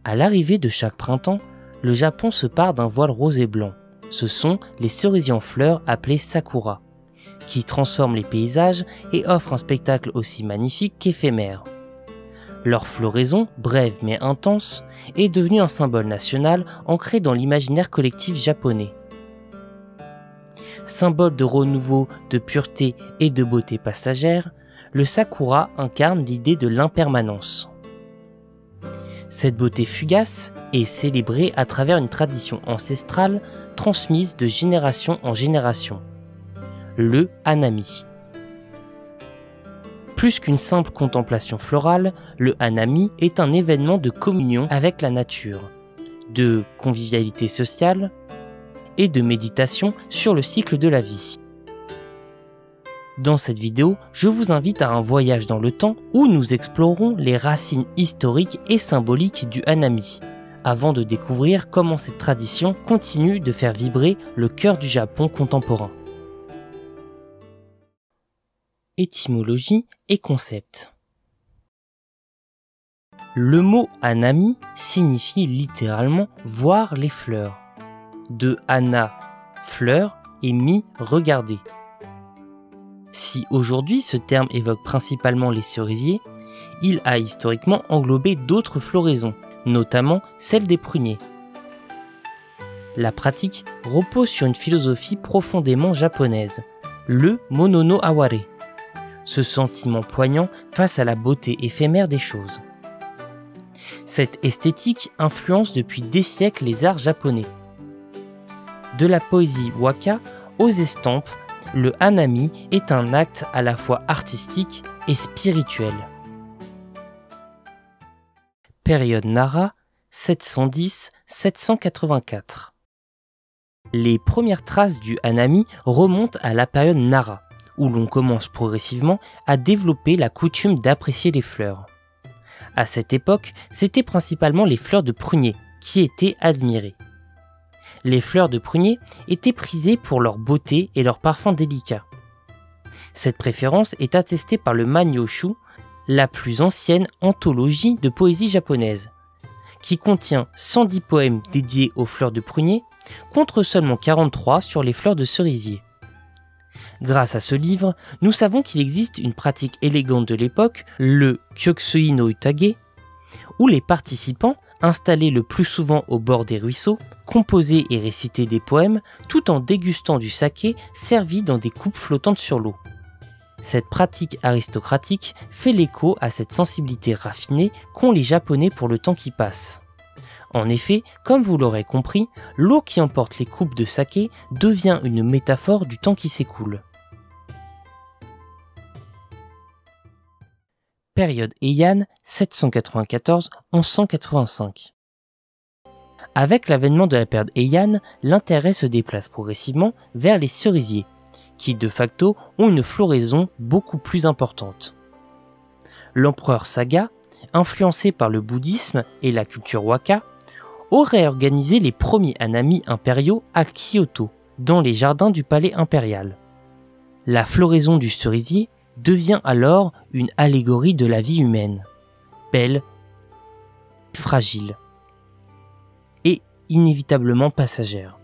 À l'arrivée de chaque printemps, le Japon se pare d'un voile rose et blanc. Ce sont les cerisiers en fleurs appelés sakura, qui transforment les paysages et offrent un spectacle aussi magnifique qu'éphémère. Leur floraison, brève mais intense, est devenue un symbole national ancré dans l'imaginaire collectif japonais. Symbole de renouveau, de pureté et de beauté passagère, le sakura incarne l'idée de l'impermanence. Cette beauté fugace est célébrée à travers une tradition ancestrale transmise de génération en génération, le hanami. Plus qu'une simple contemplation florale, le hanami est un événement de communion avec la nature, de convivialité sociale et de méditation sur le cycle de la vie. Dans cette vidéo, je vous invite à un voyage dans le temps où nous explorerons les racines historiques et symboliques du hanami, avant de découvrir comment cette tradition continue de faire vibrer le cœur du Japon contemporain. Étymologie et concept. Le mot hanami signifie littéralement voir les fleurs. De hana, fleur, et mi, regarder. Si aujourd'hui ce terme évoque principalement les cerisiers, il a historiquement englobé d'autres floraisons, notamment celle des pruniers. La pratique repose sur une philosophie profondément japonaise, le monono aware, ce sentiment poignant face à la beauté éphémère des choses. Cette esthétique influence depuis des siècles les arts japonais. De la poésie waka aux estampes, le hanami est un acte à la fois artistique et spirituel. Période Nara, 710-784. Les premières traces du hanami remontent à la période Nara, où l'on commence progressivement à développer la coutume d'apprécier les fleurs. À cette époque, c'était principalement les fleurs de prunier qui étaient admirées. Les fleurs de prunier étaient prisées pour leur beauté et leur parfum délicat. Cette préférence est attestée par le Manyoshu, la plus ancienne anthologie de poésie japonaise, qui contient 110 poèmes dédiés aux fleurs de prunier, contre seulement 43 sur les fleurs de cerisier. Grâce à ce livre, nous savons qu'il existe une pratique élégante de l'époque, le Kyokusui no Utage, où les participants, installés le plus souvent au bord des ruisseaux, composaient et récitaient des poèmes tout en dégustant du saké servi dans des coupes flottantes sur l'eau. Cette pratique aristocratique fait l'écho à cette sensibilité raffinée qu'ont les Japonais pour le temps qui passe. En effet, comme vous l'aurez compris, l'eau qui emporte les coupes de saké devient une métaphore du temps qui s'écoule. Période Heian, 794-1185. Avec l'avènement de la période Heian, l'intérêt se déplace progressivement vers les cerisiers, qui de facto ont une floraison beaucoup plus importante. L'empereur Saga, influencé par le bouddhisme et la culture waka, aurait organisé les premiers hanami impériaux à Kyoto, dans les jardins du palais impérial. La floraison du cerisier devient alors une allégorie de la vie humaine, belle, fragile et inévitablement passagère.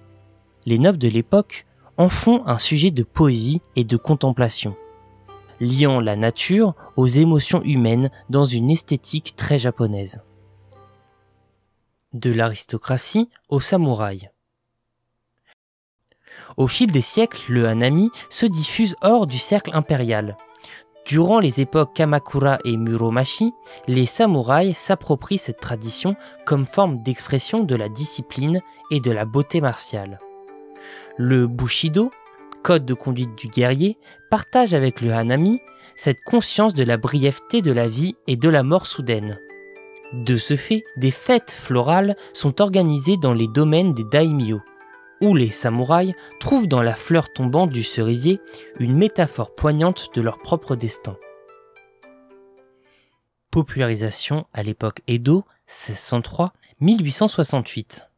Les nobles de l'époque en font un sujet de poésie et de contemplation, liant la nature aux émotions humaines dans une esthétique très japonaise. De l'aristocratie aux samouraïs. Au fil des siècles, le hanami se diffuse hors du cercle impérial. Durant les époques Kamakura et Muromachi, les samouraïs s'approprient cette tradition comme forme d'expression de la discipline et de la beauté martiale. Le Bushido, code de conduite du guerrier, partage avec le hanami cette conscience de la brièveté de la vie et de la mort soudaine. De ce fait, des fêtes florales sont organisées dans les domaines des daimyo, où les samouraïs trouvent dans la fleur tombante du cerisier une métaphore poignante de leur propre destin. Popularisation à l'époque Edo, 1603-1868.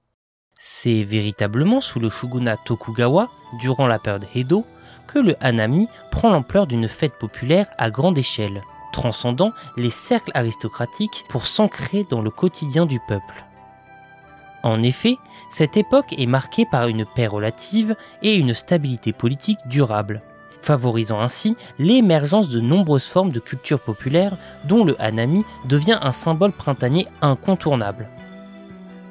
C'est véritablement sous le shogunat Tokugawa, durant la période Edo, que le hanami prend l'ampleur d'une fête populaire à grande échelle, transcendant les cercles aristocratiques pour s'ancrer dans le quotidien du peuple. En effet, cette époque est marquée par une paix relative et une stabilité politique durable, favorisant ainsi l'émergence de nombreuses formes de culture populaire dont le hanami devient un symbole printanier incontournable.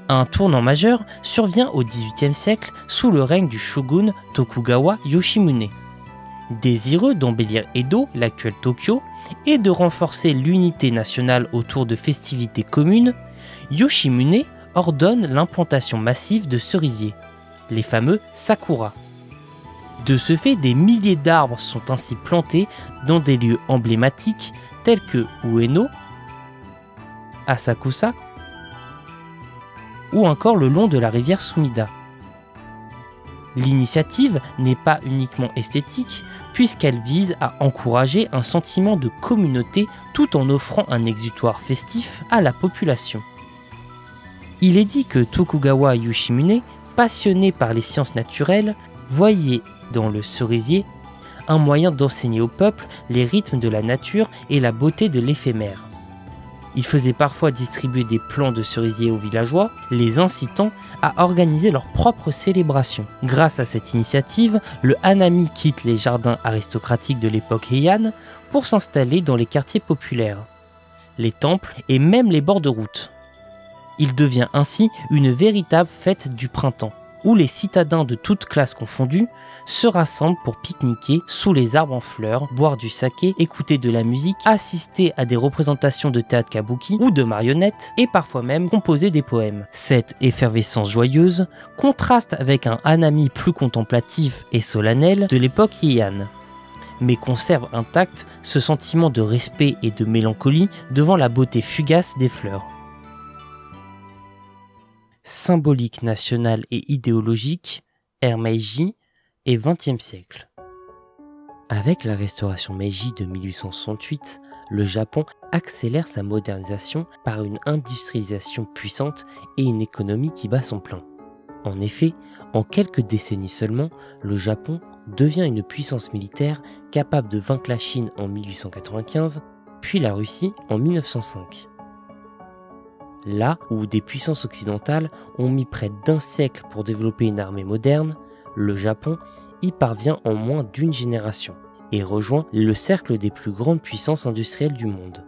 Un tournant majeur survient au XVIIIe siècle sous le règne du shogun Tokugawa Yoshimune. Désireux d'embellir Edo, l'actuel Tokyo, et de renforcer l'unité nationale autour de festivités communes, Yoshimune ordonne l'implantation massive de cerisiers, les fameux sakura. De ce fait, des milliers d'arbres sont ainsi plantés dans des lieux emblématiques tels que Ueno, Asakusa ou encore le long de la rivière Sumida. L'initiative n'est pas uniquement esthétique puisqu'elle vise à encourager un sentiment de communauté tout en offrant un exutoire festif à la population. Il est dit que Tokugawa Yoshimune, passionné par les sciences naturelles, voyait dans le cerisier un moyen d'enseigner au peuple les rythmes de la nature et la beauté de l'éphémère. Il faisait parfois distribuer des plants de cerisier aux villageois, les incitant à organiser leurs propres célébrations. Grâce à cette initiative, le hanami quitte les jardins aristocratiques de l'époque Heian pour s'installer dans les quartiers populaires, les temples et même les bords de route. Il devient ainsi une véritable fête du printemps, où les citadins de toutes classes confondues se rassemblent pour pique-niquer sous les arbres en fleurs, boire du saké, écouter de la musique, assister à des représentations de théâtre kabuki ou de marionnettes et parfois même composer des poèmes. Cette effervescence joyeuse contraste avec un hanami plus contemplatif et solennel de l'époque Heian, mais conserve intact ce sentiment de respect et de mélancolie devant la beauté fugace des fleurs. Symbolique nationale et idéologique, ère Meiji et XXe siècle. Avec la restauration Meiji de 1868, le Japon accélère sa modernisation par une industrialisation puissante et une économie qui bat son plein. En effet, en quelques décennies seulement, le Japon devient une puissance militaire capable de vaincre la Chine en 1895, puis la Russie en 1905. Là où des puissances occidentales ont mis près d'un siècle pour développer une armée moderne, le Japon y parvient en moins d'une génération et rejoint le cercle des plus grandes puissances industrielles du monde.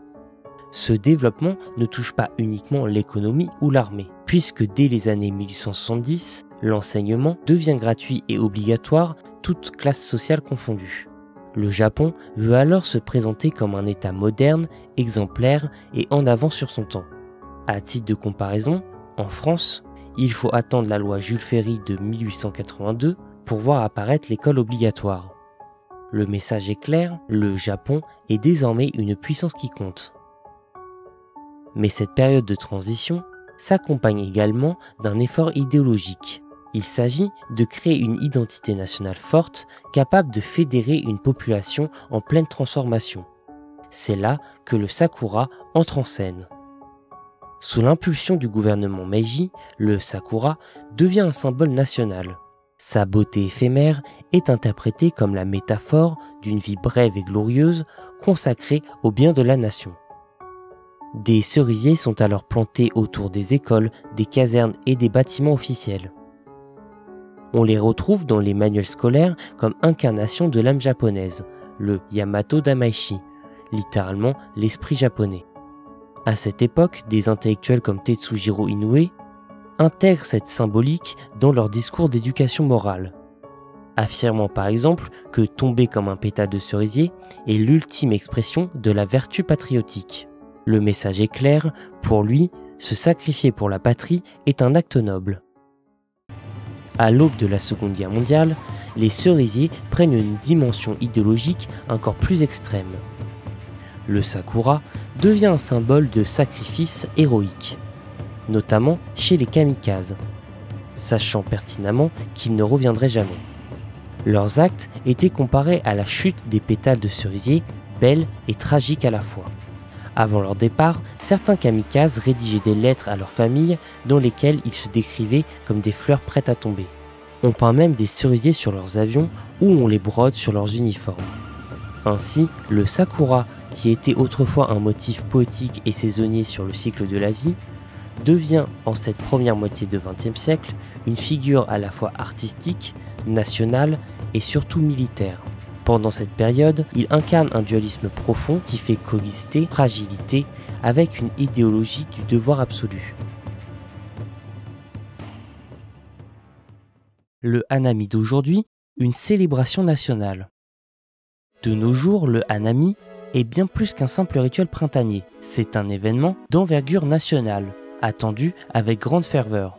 Ce développement ne touche pas uniquement l'économie ou l'armée, puisque dès les années 1870, l'enseignement devient gratuit et obligatoire, toutes classes sociales confondues. Le Japon veut alors se présenter comme un État moderne, exemplaire et en avance sur son temps. À titre de comparaison, en France, il faut attendre la loi Jules Ferry de 1882 pour voir apparaître l'école obligatoire. Le message est clair, le Japon est désormais une puissance qui compte. Mais cette période de transition s'accompagne également d'un effort idéologique. Il s'agit de créer une identité nationale forte, capable de fédérer une population en pleine transformation. C'est là que le sakura entre en scène. Sous l'impulsion du gouvernement Meiji, le sakura devient un symbole national. Sa beauté éphémère est interprétée comme la métaphore d'une vie brève et glorieuse consacrée au bien de la nation. Des cerisiers sont alors plantés autour des écoles, des casernes et des bâtiments officiels. On les retrouve dans les manuels scolaires comme incarnation de l'âme japonaise, le Yamato Damaishi, littéralement l'esprit japonais. À cette époque, des intellectuels comme Tetsujiro Inoue intègrent cette symbolique dans leur discours d'éducation morale, affirmant par exemple que tomber comme un pétale de cerisier est l'ultime expression de la vertu patriotique. Le message est clair, pour lui, se sacrifier pour la patrie est un acte noble. À l'aube de la Seconde Guerre mondiale, les cerisiers prennent une dimension idéologique encore plus extrême. Le sakura devient un symbole de sacrifice héroïque, notamment chez les kamikazes, sachant pertinemment qu'ils ne reviendraient jamais. Leurs actes étaient comparés à la chute des pétales de cerisier, belle et tragique à la fois. Avant leur départ, certains kamikazes rédigeaient des lettres à leurs familles dans lesquelles ils se décrivaient comme des fleurs prêtes à tomber. On peint même des cerisiers sur leurs avions ou on les brode sur leurs uniformes. Ainsi, le sakura, qui était autrefois un motif poétique et saisonnier sur le cycle de la vie, devient en cette première moitié du XXe siècle une figure à la fois artistique, nationale et surtout militaire. Pendant cette période, il incarne un dualisme profond qui fait coexister fragilité avec une idéologie du devoir absolu. Le Hanami d'aujourd'hui, une célébration nationale. De nos jours, le Hanami est bien plus qu'un simple rituel printanier. C'est un événement d'envergure nationale, attendu avec grande ferveur.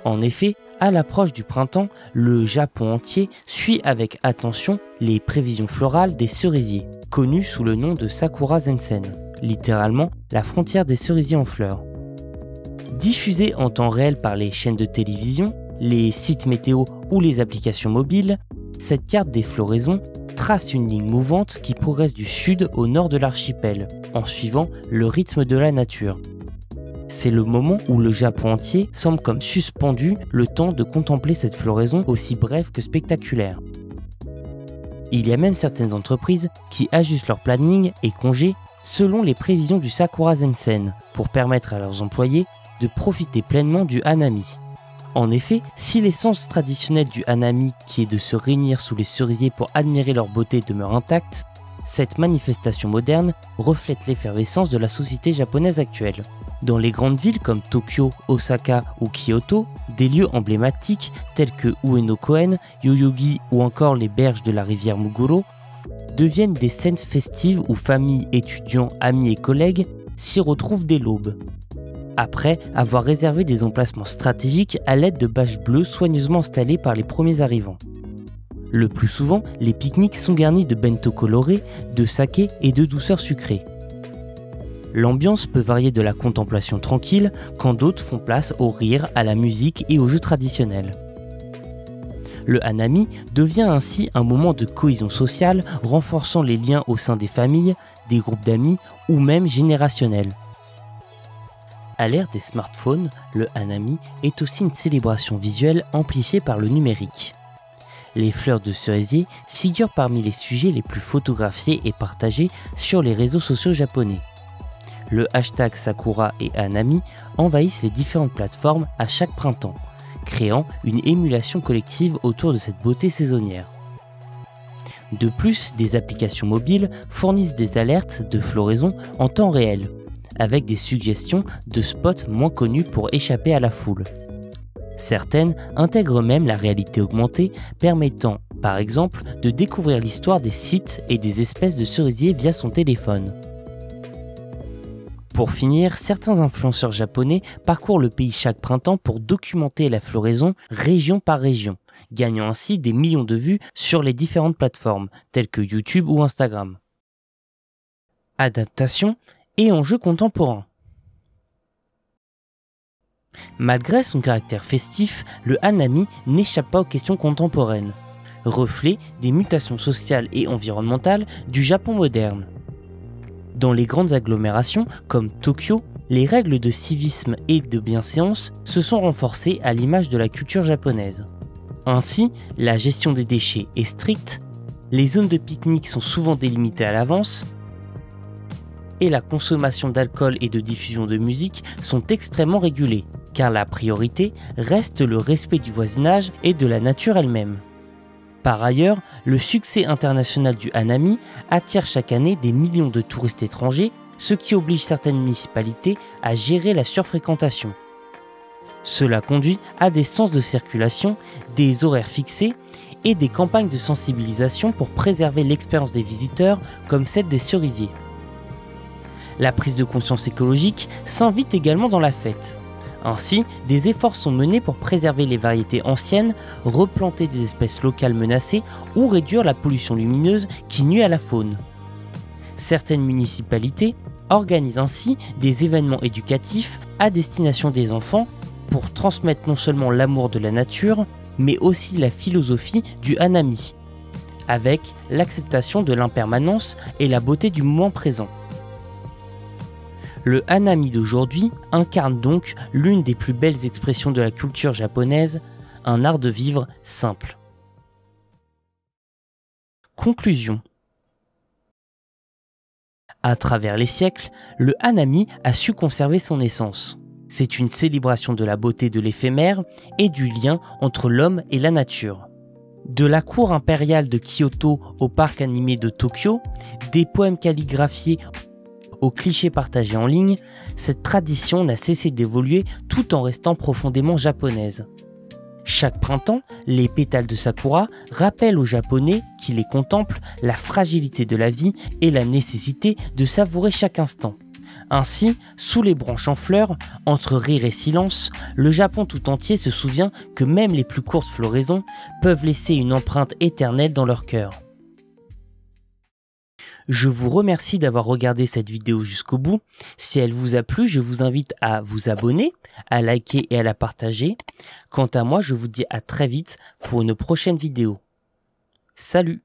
En effet, à l'approche du printemps, le Japon entier suit avec attention les prévisions florales des cerisiers, connues sous le nom de Sakura Zensen, littéralement la frontière des cerisiers en fleurs. Diffusée en temps réel par les chaînes de télévision, les sites météo ou les applications mobiles, cette carte des floraisons trace une ligne mouvante qui progresse du sud au nord de l'archipel, en suivant le rythme de la nature. C'est le moment où le Japon entier semble comme suspendu le temps de contempler cette floraison aussi brève que spectaculaire. Il y a même certaines entreprises qui ajustent leur planning et congés selon les prévisions du Sakura Zensen pour permettre à leurs employés de profiter pleinement du Hanami. En effet, si l'essence traditionnelle du Hanami, qui est de se réunir sous les cerisiers pour admirer leur beauté, demeure intacte, cette manifestation moderne reflète l'effervescence de la société japonaise actuelle. Dans les grandes villes comme Tokyo, Osaka ou Kyoto, des lieux emblématiques tels que Ueno-koen, Yoyogi ou encore les berges de la rivière Muguro deviennent des scènes festives où familles, étudiants, amis et collègues s'y retrouvent dès l'aube, après avoir réservé des emplacements stratégiques à l'aide de bâches bleues soigneusement installées par les premiers arrivants. Le plus souvent, les pique-niques sont garnis de bento colorés, de saké et de douceurs sucrées. L'ambiance peut varier de la contemplation tranquille, quand d'autres font place au rire, à la musique et aux jeux traditionnels. Le Hanami devient ainsi un moment de cohésion sociale, renforçant les liens au sein des familles, des groupes d'amis ou même générationnels. À l'ère des smartphones, le Hanami est aussi une célébration visuelle amplifiée par le numérique. Les fleurs de cerisier figurent parmi les sujets les plus photographiés et partagés sur les réseaux sociaux japonais. Le hashtag Sakura et Hanami envahissent les différentes plateformes à chaque printemps, créant une émulation collective autour de cette beauté saisonnière. De plus, des applications mobiles fournissent des alertes de floraison en temps réel, avec des suggestions de spots moins connus pour échapper à la foule. Certaines intègrent même la réalité augmentée, permettant, par exemple, de découvrir l'histoire des sites et des espèces de cerisiers via son téléphone. Pour finir, certains influenceurs japonais parcourent le pays chaque printemps pour documenter la floraison région par région, gagnant ainsi des millions de vues sur les différentes plateformes, telles que YouTube ou Instagram. Adaptation et enjeux contemporains. Malgré son caractère festif, le Hanami n'échappe pas aux questions contemporaines, reflet des mutations sociales et environnementales du Japon moderne. Dans les grandes agglomérations comme Tokyo, les règles de civisme et de bienséance se sont renforcées à l'image de la culture japonaise. Ainsi, la gestion des déchets est stricte, les zones de pique-nique sont souvent délimitées à l'avance, et la consommation d'alcool et de diffusion de musique sont extrêmement régulées, car la priorité reste le respect du voisinage et de la nature elle-même. Par ailleurs, le succès international du Hanami attire chaque année des millions de touristes étrangers, ce qui oblige certaines municipalités à gérer la surfréquentation. Cela conduit à des sens de circulation, des horaires fixés et des campagnes de sensibilisation pour préserver l'expérience des visiteurs comme celle des cerisiers. La prise de conscience écologique s'invite également dans la fête. Ainsi, des efforts sont menés pour préserver les variétés anciennes, replanter des espèces locales menacées ou réduire la pollution lumineuse qui nuit à la faune. Certaines municipalités organisent ainsi des événements éducatifs à destination des enfants pour transmettre non seulement l'amour de la nature, mais aussi la philosophie du Hanami, avec l'acceptation de l'impermanence et la beauté du moment présent. Le Hanami d'aujourd'hui incarne donc l'une des plus belles expressions de la culture japonaise, un art de vivre simple. Conclusion. À travers les siècles, le Hanami a su conserver son essence. C'est une célébration de la beauté de l'éphémère et du lien entre l'homme et la nature. De la cour impériale de Kyoto au parc animé de Tokyo, des poèmes calligraphiés aux clichés partagés en ligne, cette tradition n'a cessé d'évoluer tout en restant profondément japonaise. Chaque printemps, les pétales de sakura rappellent aux Japonais qui les contemplent la fragilité de la vie et la nécessité de savourer chaque instant. Ainsi, sous les branches en fleurs, entre rire et silence, le Japon tout entier se souvient que même les plus courtes floraisons peuvent laisser une empreinte éternelle dans leur cœur. Je vous remercie d'avoir regardé cette vidéo jusqu'au bout. Si elle vous a plu, je vous invite à vous abonner, à liker et à la partager. Quant à moi, je vous dis à très vite pour une prochaine vidéo. Salut!